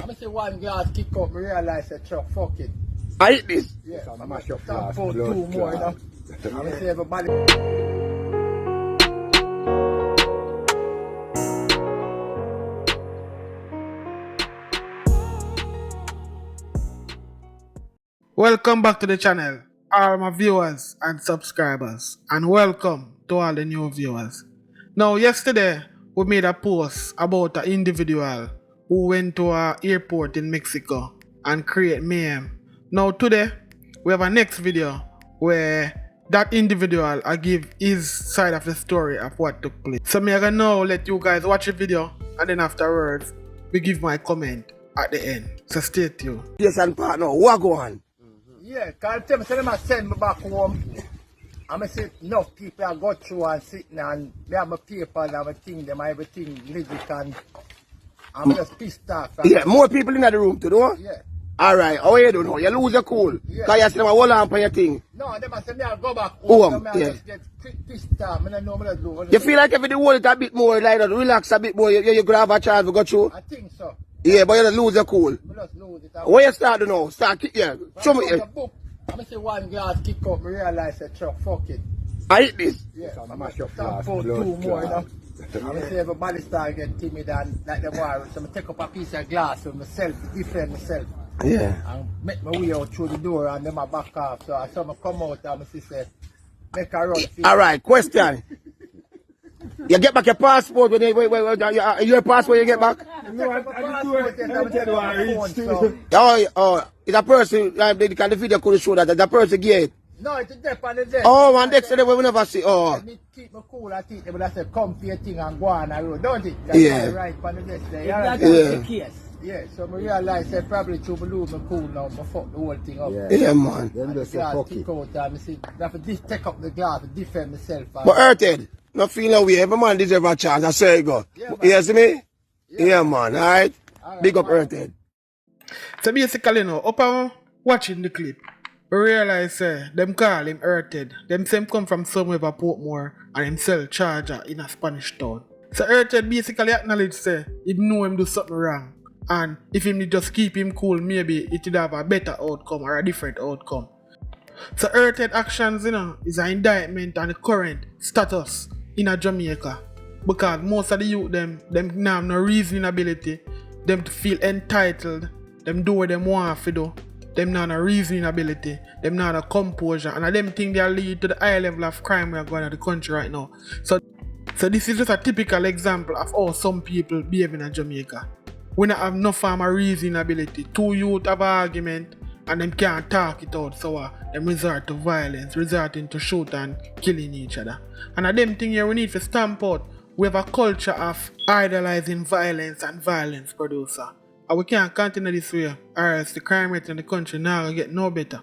I see one glass kick up, I realize that truck, fuck it. I eat this. Yeah, Some I'm mash up about glass, two blood more, you know. clot. I see everybody. Welcome back to the channel, all my viewers and subscribers, and welcome to all the new viewers. Now, yesterday we made a post about an individual who went to an airport in Mexico and create mayhem. Now, today we have a next video where that individual I give his side of the story of what took place. So me I gonna now let you guys watch the video, and then afterwards we give my comment at the end. So stay tuned. Yes, and partner, what go on? Yeah, because them say them a send me back home. I'm going to see enough people I go through and sitting and they have my papers and my thing, them everything legit and I'm just pissed off. Yeah, more people in the room too, no? Yeah. Alright, how you do now? You lose your cool. Yeah. Because you see them hold on for your thing. No, them a say me I go back Home, home. So yeah. I just get pissed off. I don't know what to do. You feel like if you hold it a bit more, like that, relax a bit more, you could have a chance to go through? I think so. Yeah, but you don't lose your cool. I just lose it. Where you start to now? Start kick, yeah. Show me. I'm going to see one glass kick up, I realize that truck, fuck it. I eat this. Yeah, Some I'm mash up about glass, two blood more, you know. clot. I'm see everybody start getting timid and like the war. So I take up a piece of glass with myself, defend myself. Yeah. And make my way out through the door and then I back off. So I saw me come out and I say, make a run. Alright, question. You get back your passport when your passport you get back? No, I Oh, it's a person, the video could show that the person get. No, it's a dep on the desk. Oh, man, next day we never see. Oh. I need to keep my cool. I think they would have said, come for your thing and go on the road, don't it? Yeah. Right on the desk there. That's Yeah. the case. Yeah, so I realized that probably to lose my cool now, I fuck the whole thing up. Yeah. Yeah, man. Them And just the say glass fuck kick it. out and I say, I have to take up the glass to defend myself. But hurted. Not feeling away. Every man deserve a chance. I say go. Yeah, man. You see me? Yeah, Yeah, man. Alright? Alright, Big up man. hurted. So basically now, upon watching the clip, we realize them call him Hurted. Them same come from somewhere over Portmore and him sell charger in a Spanish town. So Hurted basically acknowledge say he know him do something wrong. And if him just keep him cool, maybe it would have a better outcome or a different outcome. So Hurted actions, is an indictment on the current status in a Jamaica. Because most of the youth them now have no reasoning ability, them to feel entitled, them do what them want to do, them not no reasoning ability, them not no composure, and them think they lead to the high level of crime we are going in the country right now. So this is just a typical example of how some people behave in Jamaica. We not have no form of reasoning ability. Two youth have an argument and them can't talk it out, so them resort to violence, resorting to shoot and killing each other. And them thing here we need to stamp out. We have a culture of idolizing violence and violence producer. And we can't continue this way, or else the crime rate in the country now will get no better.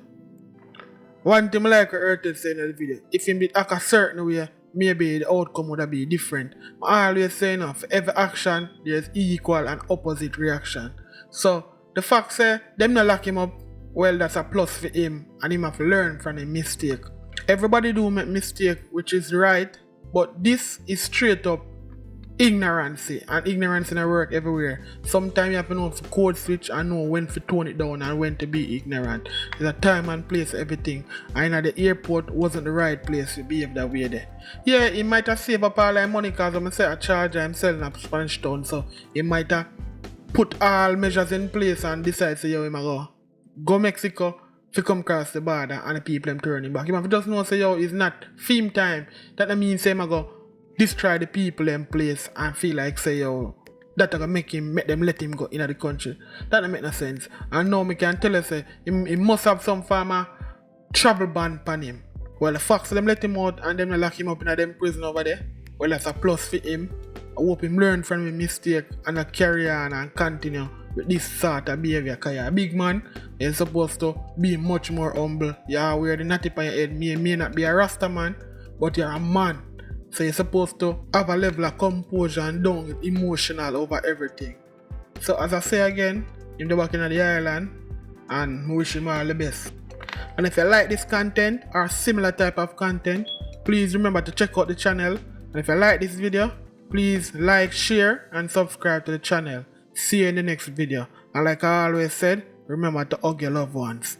One thing I like Hurted say in the video, if him did act a certain way, maybe the outcome would have been different. I always say for every action, there's equal and opposite reaction. So the fact say them not lock him up, well, that's a plus for him, and him have to learn from a mistake. Everybody do make mistake, which is right, but this is straight up ignorance, and ignorance in a work everywhere. Sometimes you have to know to code switch and know when to tone it down and when to be ignorant. There's a time and place for everything, and at the airport wasn't the right place to behave that way there. Yeah, he might have saved up all that money because I'm say a charger I'm selling up Spanish Town, so he might have put all measures in place and decide say yo him go Mexico to come across the border and the people them turning back. If you just know say yo it's not film time, that means say go destroy the people in place and feel like say yo that gonna make them let him go in the country. That don't make no sense. And now me can tell you say he must have some form of travel ban on him. Well the fact them let him out and them lock him up in a them prison over there, well that's a plus for him. I hope him learn from his mistake and carry on and continue with this sort of behavior. Cause you're a big man, you're supposed to be much more humble. You wear the natty on your head. May not be a Rasta man, but you're a man. So you're supposed to have a level of composure and don't get emotional over everything. So as I say again, I'm back in the island and I wish him all the best. And if you like this content or similar type of content, please remember to check out the channel. And if you like this video, please like, share and subscribe to the channel. See you in the next video. And like I always said, remember to hug your loved ones.